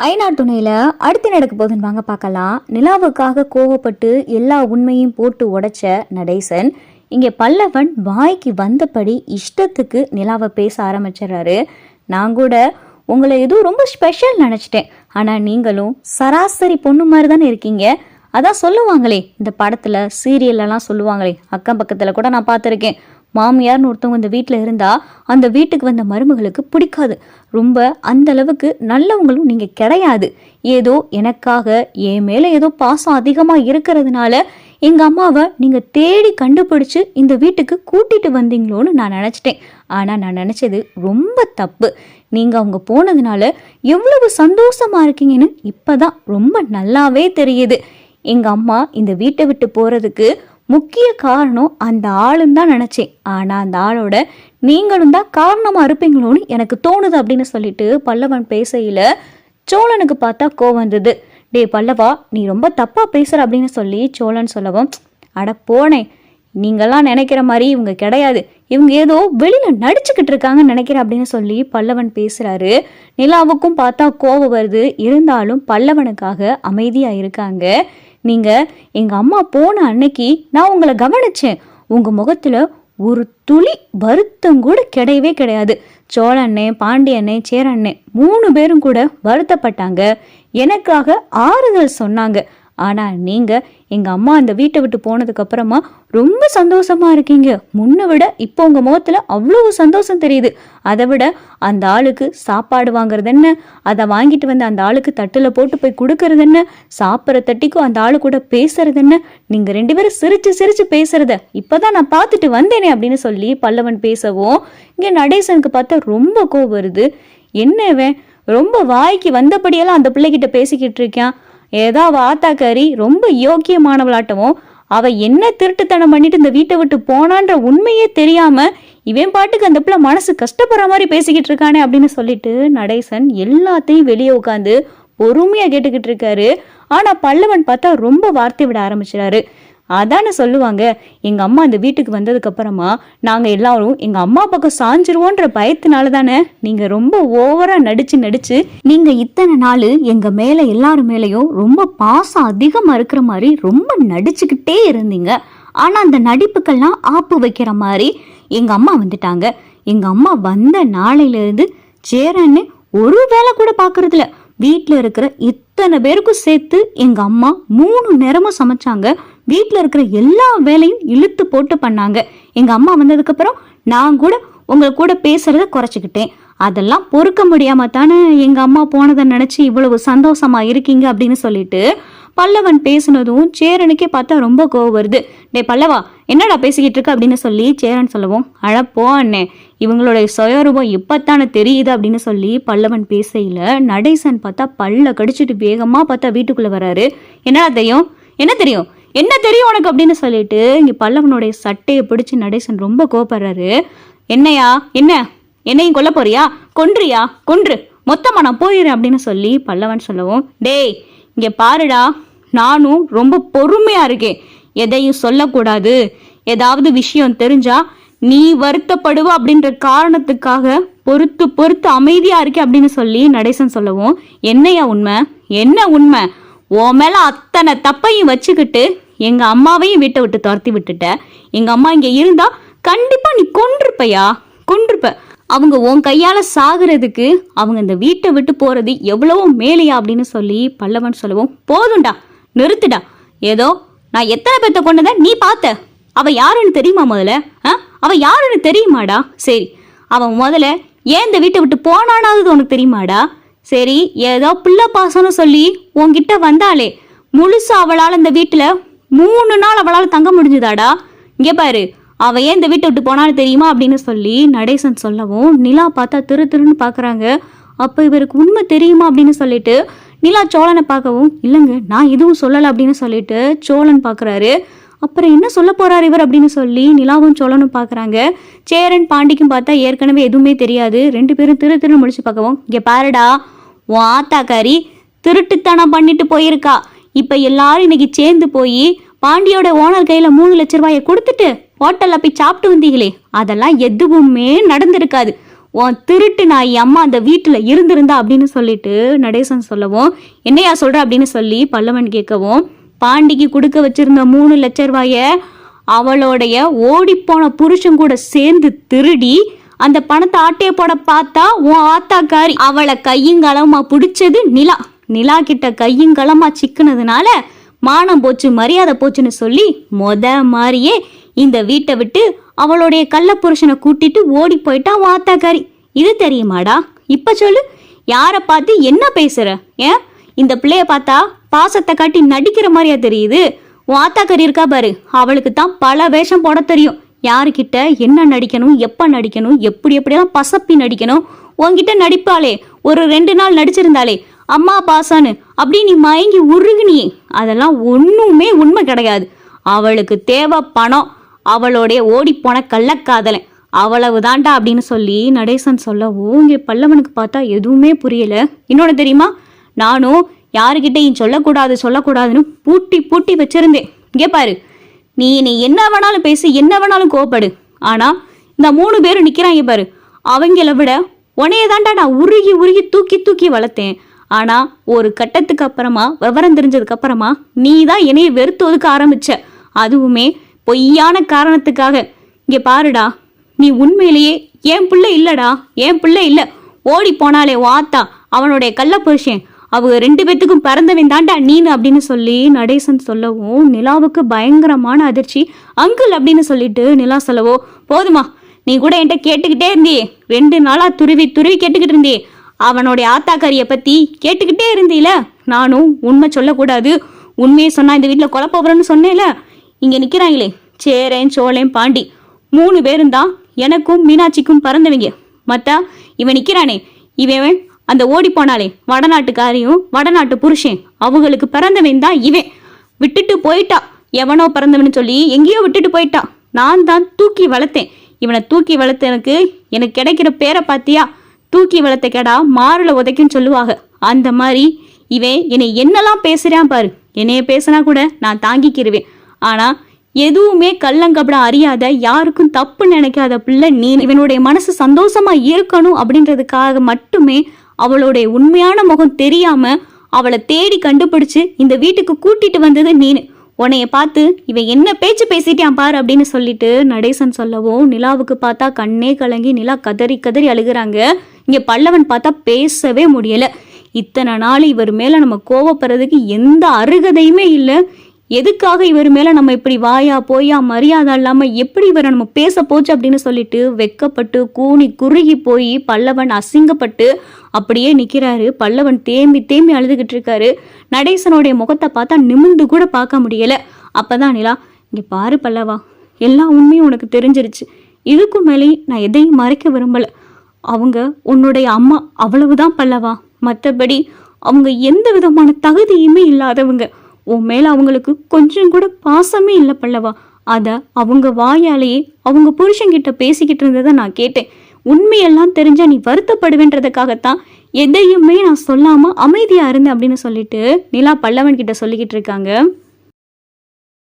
ஐநா துணையில் அடுத்து நடக்க போகுதுன்னு வாங்க பார்க்கலாம். நிலாவுக்காக கோவப்பட்டு எல்லா உண்மையும் போட்டு உடைச்ச நடேசன் இங்கே பல்லவன் வாய்க்கு வந்தபடி இஷ்டத்துக்கு நிலாவை பேச ஆரம்பிச்சிடறாரு. நான் கூட உங்களை எதுவும் ரொம்ப ஸ்பெஷல் நினச்சிட்டேன், ஆனால் நீங்களும் சராசரி பொண்ணு மாதிரி தானே இருக்கீங்க. அதான் சொல்லுவாங்களே, இந்த படத்தில் சீரியல்லாம் சொல்லுவாங்களே, அக்கம் பக்கத்தில் கூட நான் பார்த்துருக்கேன், மாமியார்னு ஒருத்தவங்க இந்த வீட்டில் இருந்தால் அந்த வீட்டுக்கு வந்த மருமகளுக்கு பிடிக்காது, ரொம்ப அந்த அளவுக்கு நல்லவங்களும் நீங்கள் கிடையாது, ஏதோ எனக்காக என் மேலே ஏதோ பாசம் அதிகமாக இருக்கிறதுனால எங்கள் அம்மாவை நீங்கள் தேடி கண்டுபிடிச்சி இந்த வீட்டுக்கு கூட்டிகிட்டு வந்தீங்களோன்னு நான் நினச்சிட்டேன். ஆனால் நான் நினச்சது ரொம்ப தப்பு. நீங்கள் அவங்க போனதுனால எவ்வளவு சந்தோஷமாக இருக்கீங்கன்னு இப்போ தான் ரொம்ப நல்லாவே தெரியுது. எங்கள் அம்மா இந்த வீட்டை விட்டு போகிறதுக்கு முக்கிய காரணம் அந்த ஆளுன்னு தான் நினச்சேன், ஆனால் அந்த ஆளோட நீங்களும் தான் காரணமாக இருப்பீங்களோன்னு எனக்கு தோணுது அப்படின்னு சொல்லிட்டு பல்லவன் பேசையில் சோழனுக்கு பார்த்தா கோவம் வந்தது. டே பல்லவா, நீ ரொம்ப தப்பாக பேசுகிற அப்படின்னு சொல்லி சோழன் சொல்லவும், அட போனேன், நீங்கள்லாம் நினைக்கிற மாதிரி இவங்க கிடையாது, இவங்க ஏதோ வெளியில் நடிச்சுக்கிட்டு இருக்காங்கன்னு நினைக்கிறேன் அப்படின்னு சொல்லி பல்லவன் பேசுகிறாரு. நிலாவுக்கும் பார்த்தா கோவம் வருது, இருந்தாலும் பல்லவனுக்காக அமைதியாக இருக்காங்க. நீங்கள் எங்கள் அம்மா போன அன்னைக்கு நான் உங்களை கவனிச்சேன், உங்கள் முகத்தில் ஒரு துளி வருத்தம் கூட கிடையவே கிடையாது. சோழண்ணே, பாண்டியண்ணே, சேரண்ணே 3 பேரும் கூட வருத்தப்பட்டாங்க, எனக்காக ஆறுதல் சொன்னாங்க. ஆனால் நீங்கள் எங்கள் அம்மா அந்த வீட்டை விட்டு போனதுக்கு அப்புறமா ரொம்ப சந்தோஷமாக இருக்கீங்க. முன்னை விட இப்போ உங்கள் முகத்தில் அவ்வளோ சந்தோஷம் தெரியுது. அதை விட அந்த ஆளுக்கு சாப்பாடு வாங்குறது என்ன, அதை வாங்கிட்டு வந்து அந்த ஆளுக்கு தட்டில் போட்டு போய் கொடுக்கறது என்ன, சாப்பிட்ற தட்டிக்கும் அந்த ஆளு கூட பேசுறது என்ன, நீங்கள் 2 பேரும் சிரிச்சு சிரிச்சு பேசுறத இப்போ தான் நான் பார்த்துட்டு வந்தேனே அப்படின்னு சொல்லி பல்லவன் பேசவும், இங்கே நடேசனுக்கு பார்த்தா ரொம்ப கோவம் வருது. என்னவன் ரொம்ப வாய்க்கு வந்தபடியெல்லாம் அந்த பிள்ளைகிட்ட பேசிக்கிட்டு இருக்கான். ஏதோ ஆத்தாக்காரி ரொம்ப யோக்கியமானவளாட்டவும் அவ என்ன திருட்டுத்தனம் பண்ணிட்டு இந்த வீட்டை விட்டு போனான்ற உண்மையே தெரியாம இவன் பாட்டுக்கு அந்த பிள்ளை மனசு கஷ்டப்படுற மாதிரி பேசிக்கிட்டு இருக்கானே அப்படின்னு சொல்லிட்டு நடேசன் எல்லாத்தையும் வெளியே உட்காந்து பொறுமையா கேட்டுக்கிட்டு இருக்காரு. ஆனா பல்லவன் பார்த்தா ரொம்ப வார்த்தை விட ஆரம்பிச்சிடாரு. அதானே சொல்லுவாங்க, எங்க அம்மா இந்த வீட்டுக்கு வந்ததுக்கு அப்புறமா நாங்க எல்லாரும் எங்க அம்மா பக்கம் சாஞ்சிருவோன்ற பயத்தினால தானே நீங்க ரொம்ப ஓவரா நடிச்சு நீங்க இத்தனை நாள் எங்க மேல எல்லாரும் மேலையும் ரொம்ப பாசம் அதிகமா இருக்கிற மாதிரி ரொம்ப நடிச்சுக்கிட்டே இருந்தீங்க. ஆனா அந்த நடிப்புக்கெல்லாம் ஆப்பு வைக்கிற மாதிரி எங்க அம்மா வந்துட்டாங்க. எங்க அம்மா வந்த நாளையில இருந்து சேரன்னு ஒரு வேலை கூட பாக்குறதுல, வீட்டில் இருக்கிற இத்தனை பேருக்கும் சேர்த்து எங்க அம்மா 3 நேரமும் சமைச்சாங்க. வீட்டில் இருக்கிற எல்லா வேலையும் இழுத்து போட்டு பண்ணாங்க. எங்க அம்மா வந்ததுக்கு அப்புறம் நான் கூட உங்க கூட பேசுறத குறைச்சிக்கிட்டேன். அதெல்லாம் பொறுக்க முடியாம தானே எங்க அம்மா போனதை நினைச்சு இவ்வளவு சந்தோஷமா இருக்கீங்க அப்படின்னு சொல்லிட்டு பல்லவன் பேசுனதும் சேரனுக்கே பார்த்தா ரொம்ப கோவம் வருது. டே பல்லவா, என்னடா பேசிக்கிட்டு இருக்க அப்படின்னு சொல்லி சேரன் சொல்லவும், அழப்போ அண்ணே, இவங்களுடைய சுயரூபம் இப்பத்தானே தெரியுது அப்படின்னு சொல்லி பல்லவன் பேசையில நடேசன் பார்த்தா பல்ல கடிச்சிட்டு வேகமா பார்த்தா வீட்டுக்குள்ள வராரு. என்னடா தெரியும், என்ன தெரியும், என்ன தெரியும் உனக்கு அப்படின்னு சொல்லிட்டு இங்க பல்லவனுடைய சட்டையை பிடிச்சு நடேசன் ரொம்ப கோபப்படுறாரு. என்னையா, என்னையும் கொல்ல போறியா, கொன்றியா, கொன்று மொத்தமா நான் போயிடுறேன் அப்படின்னு சொல்லி பல்லவன் சொல்லவும், டேய் இங்க பாருடா, நானும் ரொம்ப பொறுமையா இருக்கேன், எதையும் சொல்லக்கூடாது, ஏதாவது விஷயம் தெரிஞ்சா நீ வருத்தப்படுவ அப்படின்ற காரணத்துக்காக பொறுத்து அமைதியா இருக்கே அப்படின்னு சொல்லி நடேசன் சொல்லவும், என்னையா உண்மை, என்ன உண்மை, உன் மேல அத்தனை தப்பையும் வச்சுக்கிட்டு எங்க அம்மாவையும் வீட்டை விட்டு துரத்தி விட்டுட்ட. எங்க அம்மா இங்க இருந்தா கண்டிப்பா நீ கொன்றுப்ப. அவங்க உன் கையால சாகுறதுக்கு அவங்க இந்த வீட்டை விட்டு போறது எவ்வளவோ மேலையா அப்படின்னு சொல்லி பல்லவன் சொல்லவும், போதும்டா, நிறுத்துடா, ஏதோ நான் எத்தனை பேத்த கொண்டத நீ பார்த்த, அவ யாருன்னு தெரியுமா முதல்ல, அவ யாருன்னு தெரியுமாடா, சரி அவன் முதல்ல ஏன் இந்த வீட்டை விட்டு போனானாவது உனக்கு தெரியுமாடா, சரி ஏதோ பிள்ளை பாசம்னு சொல்லி உன்கிட்ட வந்தாலே முழுசா அவளால் இந்த வீட்டுல 3 நாள் அவளால் தங்க முடிஞ்சுதாடா, இங்கே பாரு அவ ஏன் இந்த வீட்டை விட்டு போனான்னு தெரியுமா அப்படின்னு சொல்லி நடேசன் சொல்லவும், நிலா பார்த்தா திருன்னு பாக்குறாங்க. அப்ப இவருக்கு உண்மை தெரியுமா அப்படின்னு சொல்லிட்டு நிலா சோழனை பார்க்கவும், இல்லைங்க நான் எதுவும் சொல்லலை அப்படின்னு சொல்லிட்டு சோழன் பாக்குறாரு. அப்புறம் என்ன சொல்ல போறாரு இவர் அப்படின்னு சொல்லி நிலாவும் சோழனும் பாக்குறாங்க. சேரன் பாண்டிக்கும் பார்த்தா ஏற்கனவே எதுவுமே தெரியாது. 2 பேரும் திருன்னு முடிச்சு பார்க்கவும், இங்க பாருடா, உன் ஆத்தாக்காரி திருட்டுத்தனம் பண்ணிட்டு போயிருக்கா. இப்ப எல்லாரும் இன்னைக்கு சேர்ந்து போய் பாண்டியோட ஓனர் கையில 3 லட்ச ரூபாயை கொடுத்துட்டு ஹோட்டல்ல போய் சாப்பிட்டு வந்தீங்களே, அதெல்லாம் எதுவுமே நடந்திருக்காது. உன் திருட்டு நாய் அம்மா அந்த வீட்டுல இருந்திருந்தா அப்படின்னு சொல்லிட்டு நடேசன் சொல்லவும், என்னையா சொல்ற அப்படின்னு சொல்லி பல்லவன் கேட்கவும், பாண்டிக்கு கொடுக்க வச்சிருந்த 3 லட்சம் ரூபாய அவளுடைய ஓடிப்போன புருஷன் கூட சேர்ந்து திருடி அந்த பணத்தை ஆட்டைய போட பார்த்தா உன் ஆத்தாக்காரி அவளை கையுங்களமா பிடிச்சது நிலா கிட்ட கையுங்களமா சிக்கினதுனால மானம் போச்சு மரியாதை போச்சுன்னு சொல்லி மாதிரியே இந்த வீட்டை விட்டு அவளுடைய கள்ள புருஷனை கூட்டிட்டு ஓடி போயிட்டா உன் ஆத்தாக்காரி. இது தெரியுமாடா? இப்ப சொல்லு, யார பார்த்து என்ன பேசுற? ஏன் இந்த பிள்ளைய பார்த்தா பாசத்தை காட்டி நடிக்கிற மாதிரியா தெரியுது? உன் ஆத்தாக்காரி இருக்கா பாரு, அவளுக்கு தான் பல வேஷம் போட தெரியும். யாருக்கிட்ட என்ன நடிக்கணும், எப்ப நடிக்கணும், எப்படியெல்லாம் பசப்பி நடிக்கணும். உன்கிட்ட நடிப்பாளே, ஒரு 2 நாள் நடிச்சிருந்தாளே அம்மா பாசான்னு அப்படி நீ மயங்கி உருகுனியே, அதெல்லாம் ஒண்ணுமே உண்மை கிடையாது. அவளுக்கு தேவை பணம், அவளுடைய ஓடிப்போன கள்ளக்காதலன், அவ்வளவு தாண்டா அப்படின்னு சொல்லி நடேசன் சொல்லவும் இங்கே பல்லவனுக்கு பார்த்தா எதுவுமே புரியல. இன்னொன்று தெரியுமா, நானும் யாருக்கிட்டையும் சொல்லக்கூடாதுன்னு பூட்டி வச்சிருந்தேன். இங்கே பாரு, நீ என்ன வேணாலும் பேசு, என்ன வேணாலும் கோவப்படு, ஆனா இந்த 3 பேரும் நிக்கிறாங்க பாரு, அவங்கள விட உனைய தாண்டா நான் உருகி தூக்கி வளர்த்தேன். ஆனா ஒரு கட்டத்துக்கு அப்புறமா, விவரம் தெரிஞ்சதுக்கு அப்புறமா நீ தான் என்னைய வெறுத்து ஒதுக்க ஆரம்பிச்ச, அதுவுமே பொய்யான காரணத்துக்காக. இங்க பாருடா, நீ உண்மையிலேயே என் பிள்ளை இல்ல, ஓடி போனாலே வாத்தா அவனுடைய கள்ள புருஷன், அவங்க 2 பேத்துக்கும் பிறந்தவன் தாண்டா நீனு அப்படின்னு சொல்லி நடேசன் சொல்லவும் நிலாவுக்கு பயங்கரமான அதிர்ச்சி. அங்கிள் அப்படின்னு சொல்லிட்டு நிலா சொல்லவோ, போதுமா, நீ கூட என்கிட்ட கேட்டுக்கிட்டே இருந்தியே, 2 நாளா துருவி கேட்டுக்கிட்டு இருந்தியே, அவனுடைய ஆத்தாக்காரிய பத்தி கேட்டுக்கிட்டே இருந்தீல. நானும் உண்மை சொல்லக்கூடாது, உண்மையை சொன்னா இந்த வீட்டுல கொலைப்போறேன்னு சொன்னேல. இங்க நிக்கிறாங்களே சேரன் சோழன் பாண்டி 3 பேரும் தான் எனக்கும் மீனாட்சிக்கும் பிறந்தவங்க. மத்தா இவன் நிக்கிறானே, இவன் அந்த ஓடி போனாலே வடநாட்டுக்காரியும் வடநாட்டு புருஷன், அவங்களுக்கு பிறந்தவன் தான் இவன். விட்டுட்டு போயிட்டா, எவனோ பிறந்தவன்னு சொல்லி எங்கேயோ விட்டுட்டு போயிட்டா. நான் தான் தூக்கி வளர்த்தேன். இவனை தூக்கி வளர்த்த எனக்கு கிடைக்கிற பேரை பாத்தியா? தூக்கி வளர்த்த கேடா மாறுல உதைக்குன்னு சொல்லுவாங்க. அந்த மாதிரி இவன் என்னை என்னெல்லாம் பேசுறான் பாரு. என்னைய பேசினா கூட நான் தாங்கிக்கிருவேன். ஆனா எதுவுமே கள்ளங்கபடம் அறியாத, யாருக்கும் தப்பு நினைக்காத பிள்ளை நீ. இவனுடைய மனசு சந்தோஷமா இருக்கணும் அப்படின்றதுக்காக மட்டுமே அவளுடைய உண்மையான முகம் தெரியாம அவளை தேடி கண்டுபிடிச்சு இந்த வீட்டுக்கு கூட்டிட்டு வந்தது நீனு. உன்னைய பார்த்து இவன் என்ன பேச்சு பேசிட்டான் பாரு அப்படின்னு சொல்லிட்டு நடேசன் சொல்லவும் நிலாவுக்கு பார்த்தா கண்ணே கலங்கி நிலா கதறி அழுகுறாங்க. இங்க பல்லவன் பார்த்தா பேசவே முடியல. இத்தனை நாள் இவர் மேல நம்ம கோவப்படுறதுக்கு எந்த அருகதையுமே இல்லை. எதுக்காக இவர் மேல நம்ம இப்படி வாயா போயா மரியாதை இல்லாம எப்படி இவரை நம்ம பேச போச்சு அப்படின்னு சொல்லிட்டு வெக்கப்பட்டு கூனி குறுகி போய் பல்லவன் அசிங்கப்பட்டு அப்படியே நிக்கிறாரு. பல்லவன் தேம்பி அழுதுகிட்டு இருக்காரு. நடேசனுடைய முகத்தை பார்த்தா நிமிந்து கூட பார்க்க முடியல. அப்பதான் நிலா, இங்க பாரு பல்லவா, எல்லா உண்மையும் உனக்கு தெரிஞ்சிருச்சு. இதுக்கும் மேலே நான் எதையும் மறைக்க விரும்பல. அவங்க உன்னுடைய அம்மா, அவ்வளவுதான் பல்லவா. மற்றபடி அவங்க எந்த விதமான தகுதியுமே இல்லாதவங்க. உன் மேல அவங்களுக்கு கொஞ்சம் கூட பாசமே இல்லை பல்லவா. அத அவங்க வாயாலேயே அவங்க புருஷன்கிட்ட பேசிக்கிட்டு இருந்ததை நான் கேட்டேன். உண்மையெல்லாம் தெரிஞ்சா நீ வருத்தப்படுவேன்றதுக்காகத்தான் எதையுமே நான் சொல்லாம அமைதியா இருந்தேன் அப்படின்னு சொல்லிட்டு நிலா பல்லவன் கிட்ட சொல்லிக்கிட்டு இருக்காங்க.